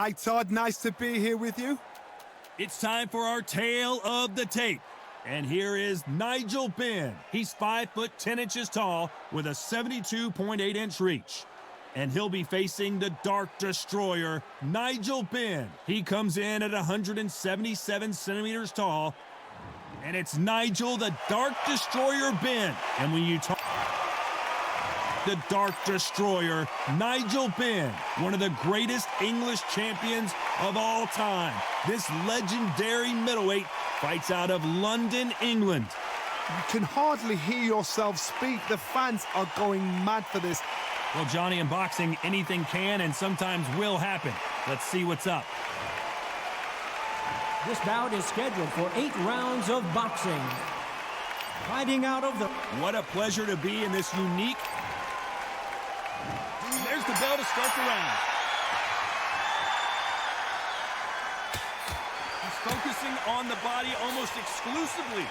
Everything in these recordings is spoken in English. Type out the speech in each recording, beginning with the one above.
Hi Todd, nice to be here with you. It's time for our tale of the tape. And here is Nigel Benn. He's 5'10" tall with a 72.8-inch reach. And he'll be facing the Dark Destroyer, Nigel Benn. He comes in at 177 centimeters tall. And it's Nigel the Dark Destroyer Benn. And when you talk the Dark Destroyer, Nigel Benn, one of the greatest English champions of all time. This legendary middleweight fights out of London, England. You can hardly hear yourself speak. The fans are going mad for this. Well, Johnny, in boxing, anything can and sometimes will happen. Let's see what's up. This bout is scheduled for 8 rounds of boxing. Fighting out of the... What a pleasure to be in this unique... There's the bell to start the round. He's focusing on the body almost exclusively.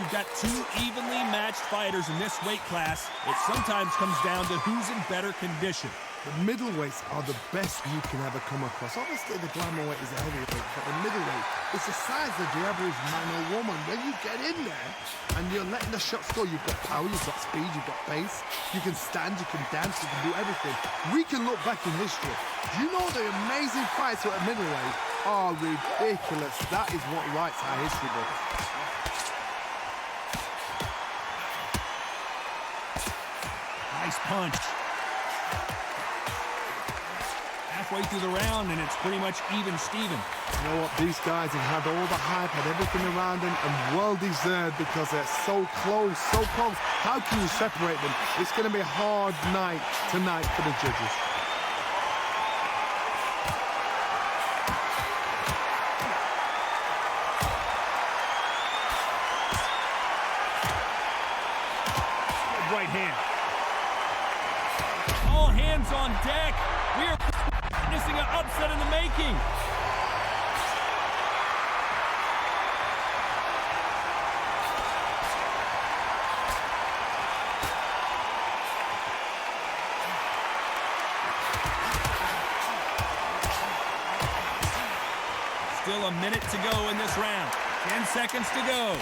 You've got two evenly matched fighters in this weight class. It sometimes comes down to who's in better condition. The middleweights are the best you can ever come across. Obviously, the glamour weight is a heavyweight, but the middleweight is the size of the average man or woman. When you get in there and you're letting the shots go, you've got power, you've got speed, you've got pace, you can stand, you can dance, you can do everything. We can look back in history. Do you know the amazing fights at middleweight are ridiculous? That is what writes our history books. Nice punch. Halfway through the round, and it's pretty much even Steven. You know what? These guys have had all the hype, had everything around them, and well deserved because they're so close, so close. How can you separate them? It's going to be a hard night tonight for the judges. Right hand. All hands on deck. We are witnessing an upset in the making. Still a minute to go in this round. 10 seconds to go.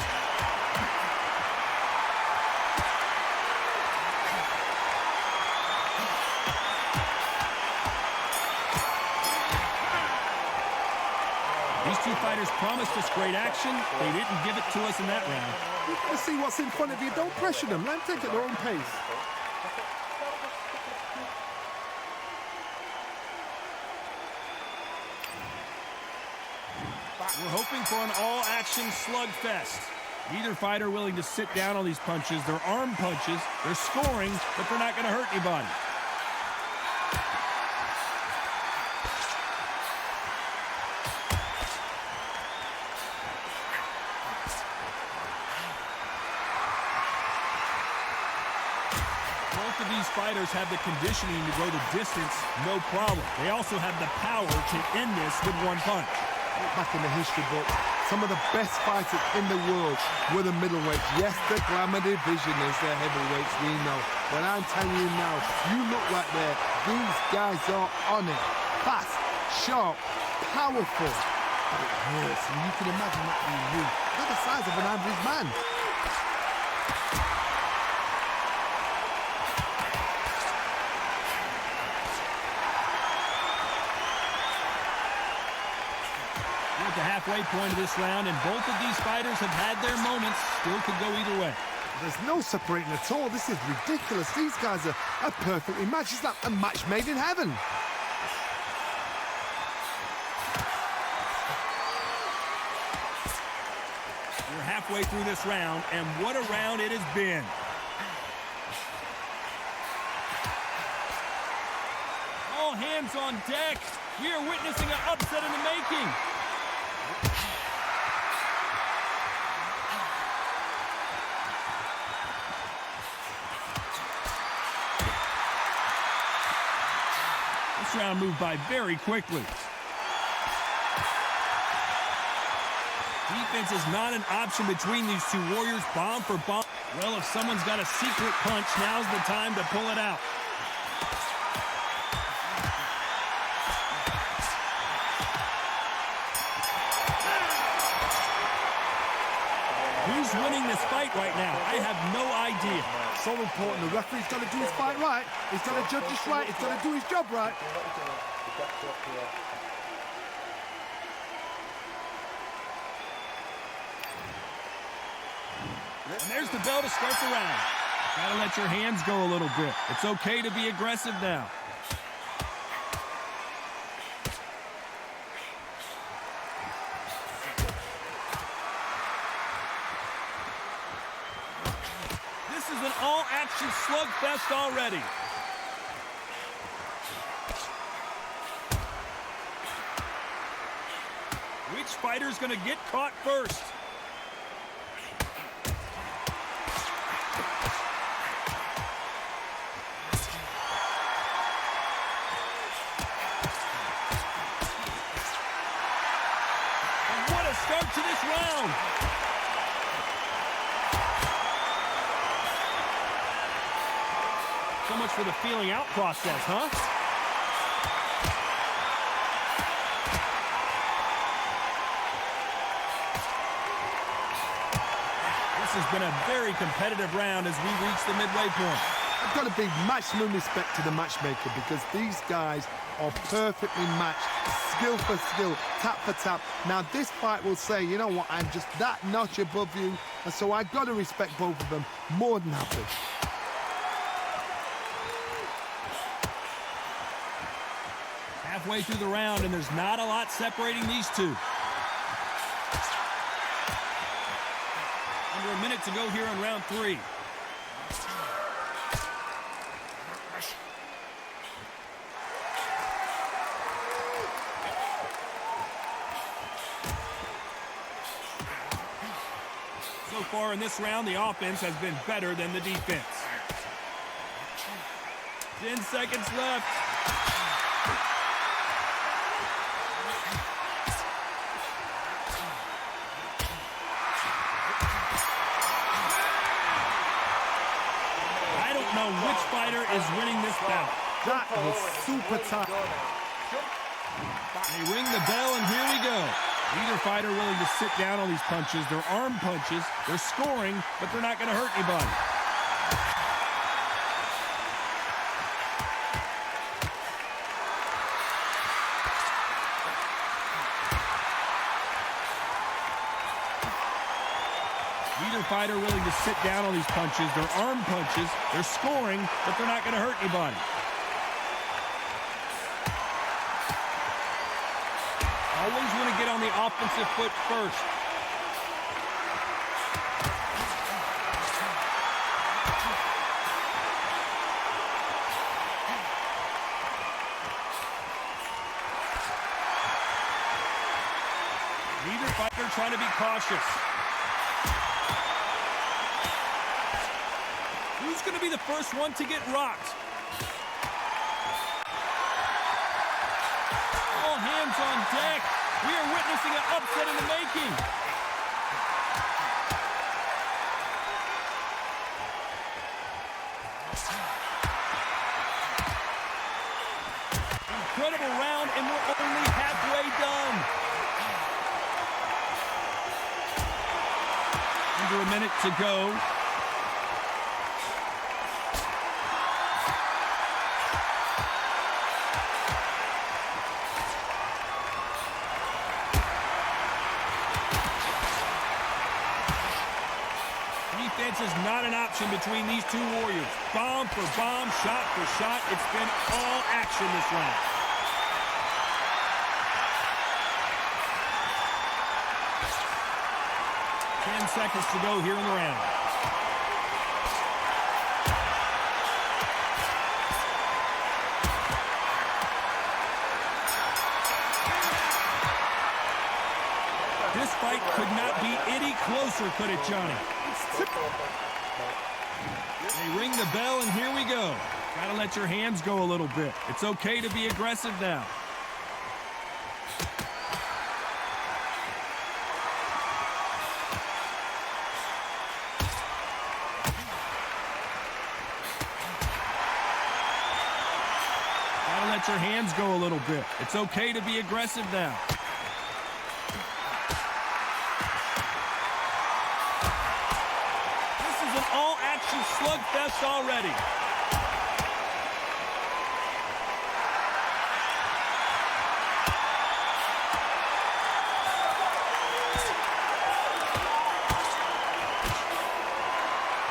These two fighters promised us great action. They didn't give it to us in that round. You got to see what's in front of you. Don't pressure them. Let them take it at their own pace. We're hoping for an all-action slugfest. Neither fighter willing to sit down on these punches. They're arm punches. They're scoring, but they're not going to hurt anybody. Both of these fighters have the conditioning to go the distance, no problem. They also have the power to end this with one punch. Back in the history book, some of the best fighters in the world were the middleweights. Yes, the glamour division is the heavyweights, we know. But I'm telling you now, you look right there, these guys are on it. Fast, sharp, powerful. But it hurts, and you can imagine that being you. They're the size of an average man. At the halfway point of this round, and both of these fighters have had their moments. Still could go either way. There's no separating at all. This is ridiculous. These guys are perfectly matched. It's like a match made in heaven. We're halfway through this round, and what a round it has been. All hands on deck. We are witnessing an upset in the making. This round moved by very quickly. Defense is not an option between these two warriors, bomb for bomb. Well, if someone's got a secret punch, now's the time to pull it out. Who's winning this fight right now? I have no idea. So important. The referee's got to do his fight right. He's got to judge this right. He's got to do his job right. And there's the bell to start the round. Gotta let your hands go a little bit. It's okay to be aggressive now. This is an all-action slugfest already. Which fighter's gonna get caught first? Start to this round. So much for the feeling out process, huh? This has been a very competitive round as we reach the midway point. I've got a big maximum respect to the matchmaker because these guys are perfectly matched, skill for skill, tap for tap. Now this fight will say, you know what, I'm just that notch above you, and so I've got to respect both of them more than happy. Halfway through the round, and there's not a lot separating these two. Under a minute to go here in round 3. So far in this round, the offense has been better than the defense. 10 seconds left. I don't know which fighter is winning this bout. That was super tight. They ring the bell, and here we go. Neither fighter willing to sit down on these punches. They're arm punches. They're scoring, but they're not going to hurt anybody. Neither fighter willing to sit down on these punches. They're arm punches. They're scoring, but they're not going to hurt anybody. Always want to get on the offensive foot first. Neither fighter trying to be cautious. Who's going to be the first one to get rocked? All hands on deck. We are witnessing an upset in the making. Incredible round, and we're only halfway done. Under a minute to go. Defense is not an option between these two warriors. Bomb for bomb, shot for shot. It's been all action this round. Ten seconds to go here in the round. This fight could not be any closer, could it, Johnny? They ring the bell, and here we go. Gotta let your hands go a little bit. It's okay to be aggressive now. her hands go a little bit. It's okay to be aggressive now. This is an all-action slugfest already.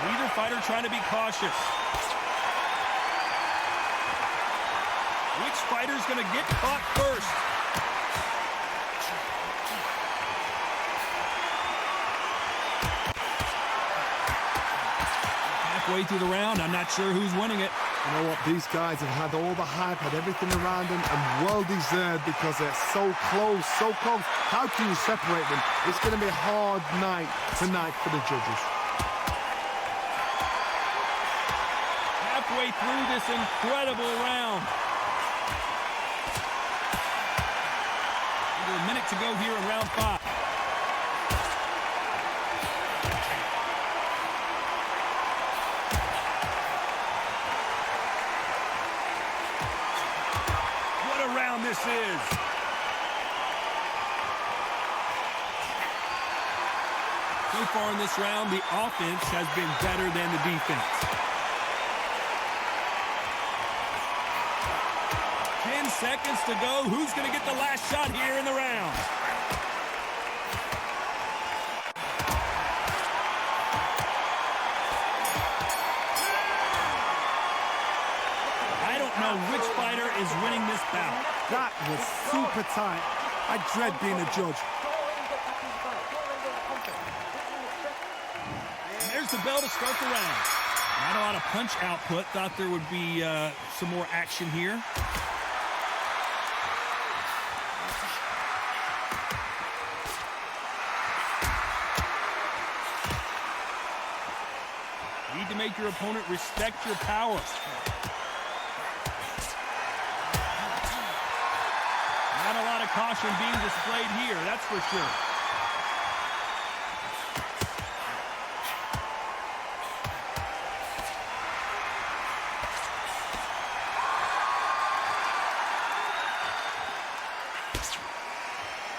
Neither fighter trying to be cautious. Which fighter's going to get caught first? Halfway through the round, I'm not sure who's winning it. You know what? These guys have had all the hype, had everything around them, and well-deserved because they're so close, so close. How can you separate them? It's going to be a hard night tonight for the judges. Halfway through this incredible round. Under a minute to go here in round 5. What a round this is. So far in this round, the offense has been better than the defense. 10 seconds to go. Who's going to get the last shot here in the round? I don't know which fighter is winning this bout. That was super tight. I dread being a judge. There's the bell to start the round. Not a lot of punch output. Thought there would be some more action here. Need to make your opponent respect your power. Not a lot of caution being displayed here, that's for sure.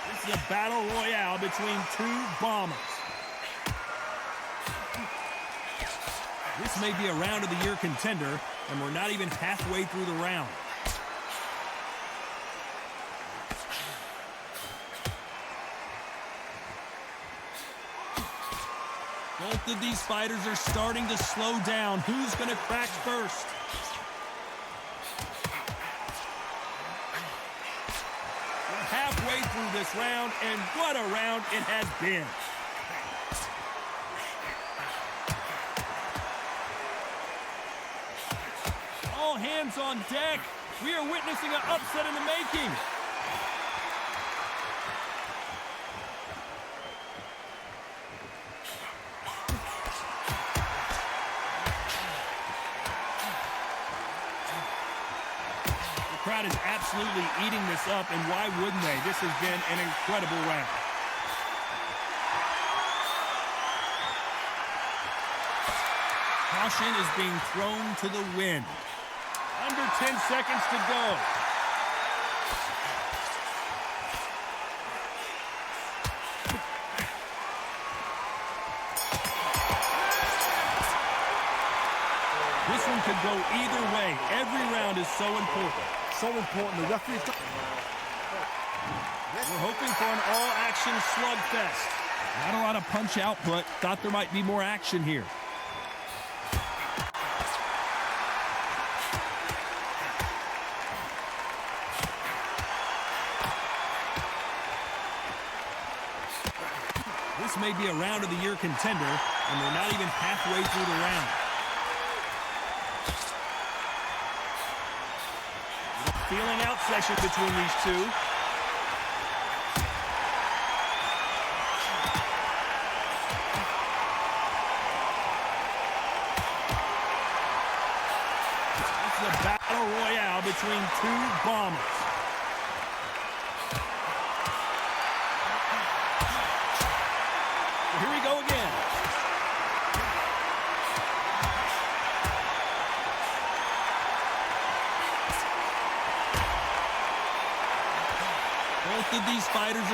This is a battle royale between two bombers. This may be a round of the year contender, and we're not even halfway through the round. Both of these fighters are starting to slow down. Who's going to crack first? We're halfway through this round, and what a round it has been. All hands on deck. We are witnessing an upset in the making. The crowd is absolutely eating this up, and why wouldn't they? This has been an incredible round. Caution is being thrown to the wind. Under 10 seconds to go. This one could go either way. Every round is so important. So important. The referee's got... We're hoping for an all-action slugfest. Not a lot of punch output. Thought there might be more action here. This may be a round of the year contender, and we're not even halfway through the round. Feeling out session between these two. This is a battle royale between two bombers. Here we go again.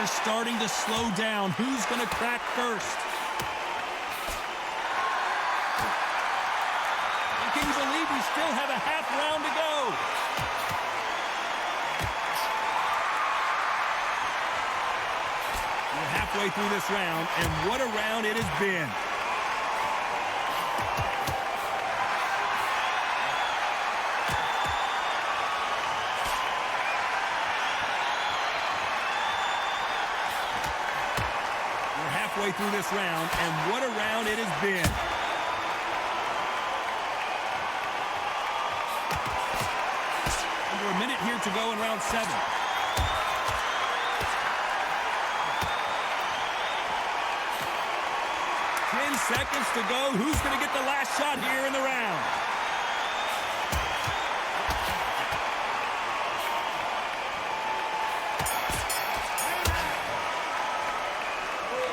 fighters starting to slow down. Who's going to crack first? And can you believe we still have a half round to go? We're halfway through this round, and what a round it has been. Halfway through this round, and what a round it has been. Under a minute here to go in round 7. Seconds to go. Who's going to get the last shot here in the round?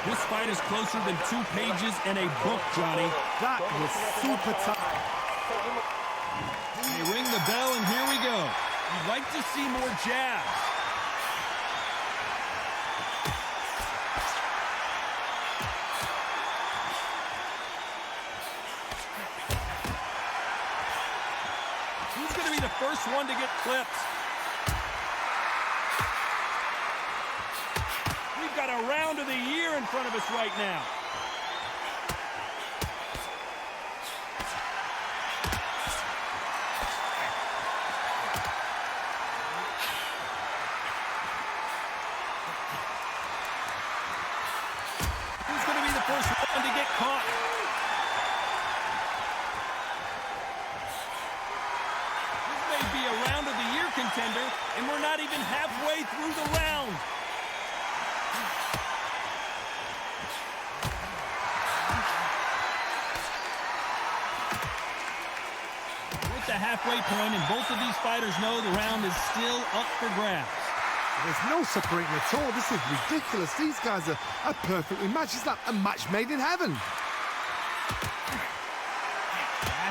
This fight is closer than 2 pages in a book, Johnny. That was super tough. They ring the bell, and here we go. You'd like to see more jabs. Who's going to be the first one to get clipped? We've got a round of the year in front of us right now. Who's going to be the first one to get caught? Be a round of the year contender, and we're not even halfway through the round. We're at the halfway point, and both of these fighters know the round is still up for grabs. There's no separating at all. This is ridiculous. These guys are perfectly matched. It's like a match made in heaven.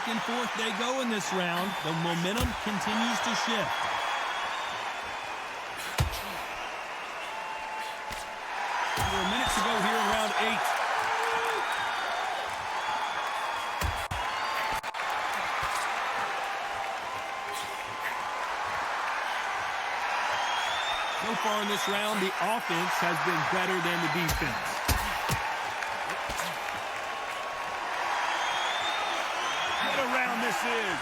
Back and forth they go in this round. The momentum continues to shift. Under a minute to go here in round 8. So far in this round, the offense has been better than the defense. What a round this is.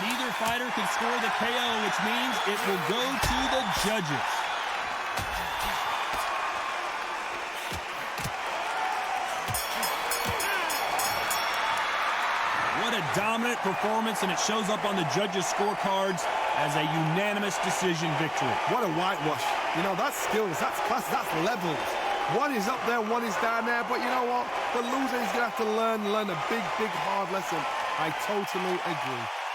Neither fighter can score the KO, which means it will go to the judges. What a dominant performance, and it shows up on the judges' scorecards as a unanimous decision victory. What a whitewash. You know, that's skills, that's class, that's levels. One is up there, one is down there, but you know what? The loser is going to have to learn a big, hard lesson. I totally agree.